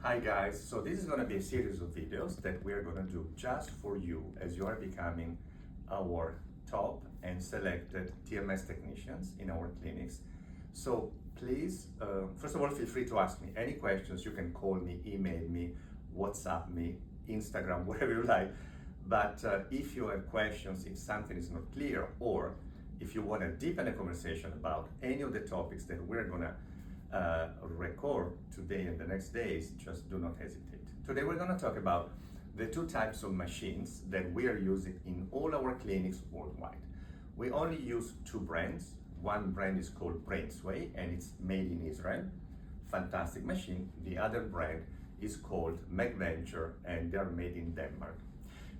Hi guys, so this is going to be a series of videos that we are going to do just for you as you are becoming our top and selected TMS technicians in our clinics. So please, first of all, feel free to ask me any questions. You can call me, email me, WhatsApp me, Instagram, whatever you like. But if you have questions, if something is not clear, or if you want to deepen a conversation about any of the topics that we're going to record today and the next days, just do not hesitate. Today we're going to talk about the two types of machines that we are using in all our clinics worldwide. We only use two brands. One brand is called Brainsway and it's made in Israel. Fantastic machine. The other brand is called Magventure and they're made in Denmark.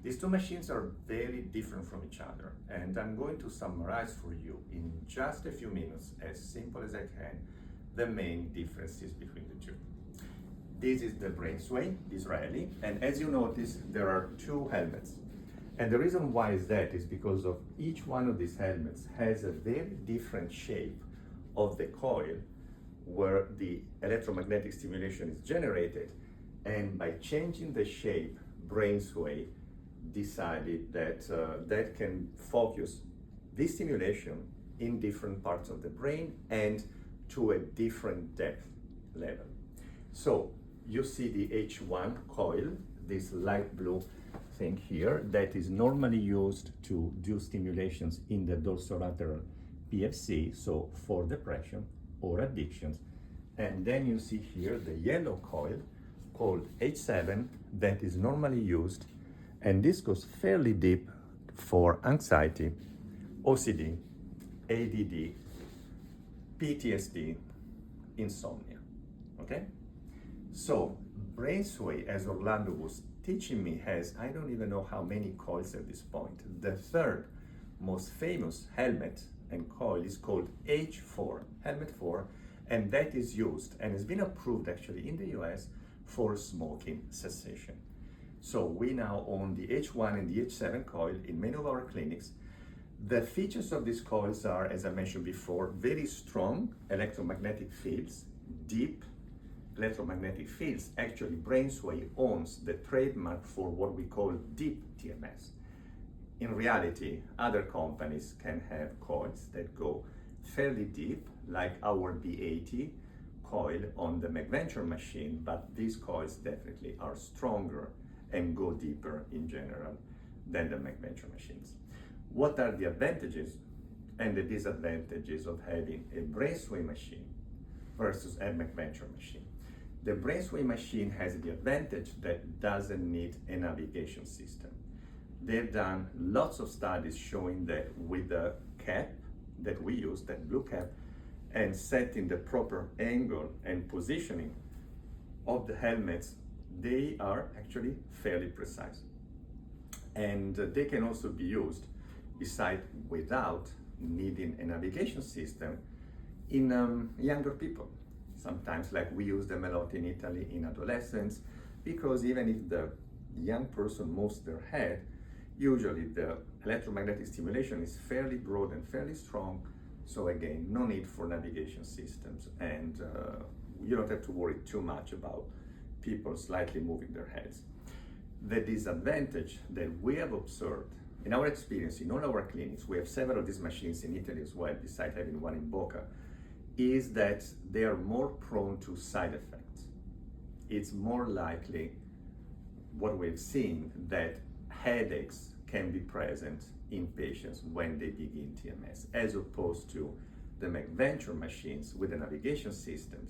These two machines are very different from each other, and I'm going to summarize for you in just a few minutes, as simple as I can, the main differences between the two. This is the Brainsway, Israeli, and as you notice, there are two helmets. And the reason why is that is because of each one of these helmets has a very different shape of the coil where the electromagnetic stimulation is generated, and by changing the shape, Brainsway decided that that can focus this stimulation in different parts of the brain and to a different depth level. So you see the H1 coil, this light blue thing here, that is normally used to do stimulations in the dorsolateral PFC, so for depression or addictions. And then you see here the yellow coil called H7 that is normally used, and this goes fairly deep for anxiety, OCD, ADD, PTSD, insomnia, okay? So Brainsway, as Orlando was teaching me, has, I don't even know how many coils at this point. The third most famous helmet and coil is called H4, helmet 4, and that is used and has been approved actually in the US for smoking cessation. So we now own the H1 and the H7 coil in many of our clinics. The features of these coils are, as I mentioned before, very strong electromagnetic fields, deep electromagnetic fields. Actually, Brainsway owns the trademark for what we call deep TMS. In reality, other companies can have coils that go fairly deep, like our B80 coil on the Magventure machine, but these coils definitely are stronger and go deeper in general than the Magventure machines. What are the advantages and the disadvantages of having a Brainsway machine versus a Magventure machine? The Brainsway machine has the advantage that doesn't need a navigation system. They've done lots of studies showing that with the cap that we use, that blue cap, and setting the proper angle and positioning of the helmets, they are actually fairly precise. And they can also be used, besides without needing a navigation system, in younger people. Sometimes, like we use them a lot in Italy in adolescents, because even if the young person moves their head, usually the electromagnetic stimulation is fairly broad and fairly strong. So again, no need for navigation systems, and you don't have to worry too much about people slightly moving their heads. The disadvantage that we have observed in our experience in all our clinics, we have several of these machines in Italy as well, besides having one in Boca, is that they are more prone to side effects. It's more likely, what we've seen, that headaches can be present in patients when they begin TMS, as opposed to the Magventure machines with the navigation systems.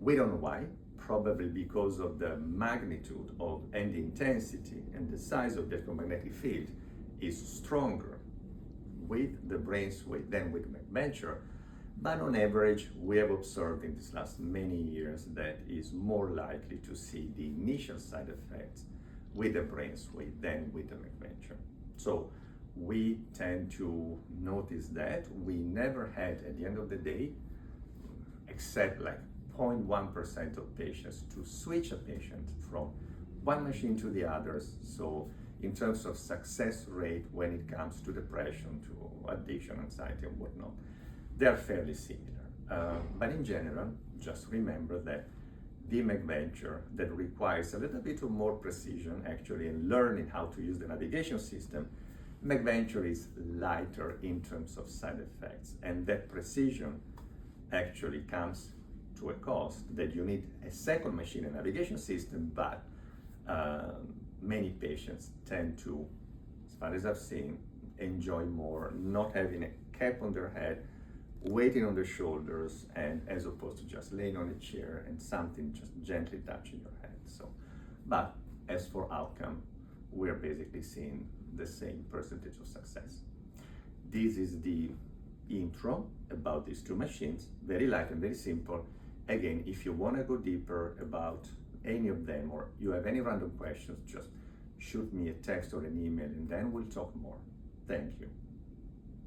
We don't know why, probably because of the magnitude of and the intensity and the size of the electromagnetic field is stronger with the Brainsway than with Magventure. But on average, we have observed in these last many years that is more likely to see the initial side effects with the Brainsway than with the Magventure. So we tend to notice that. We never had, at the end of the day, except like 0.1% of patients to switch a patient from one machine to the others. So in terms of success rate when it comes to depression, to addiction, anxiety, and whatnot, they're fairly similar. But in general, just remember that the Magventure that requires a little bit of more precision actually in learning how to use the navigation system, Magventure is lighter in terms of side effects, and that precision actually comes to a cost that you need a second machine and navigation system, but many patients tend to, as far as I've seen, enjoy more not having a cap on their head, weighting on their shoulders, and as opposed to just laying on a chair and something just gently touching your head. So, but as for outcome, we're basically seeing the same percentage of success. This is the intro about these two machines, very light and very simple. Again, if you want to go deeper about any of them or you have any random questions, just shoot me a text or an email and then we'll talk more. Thank you.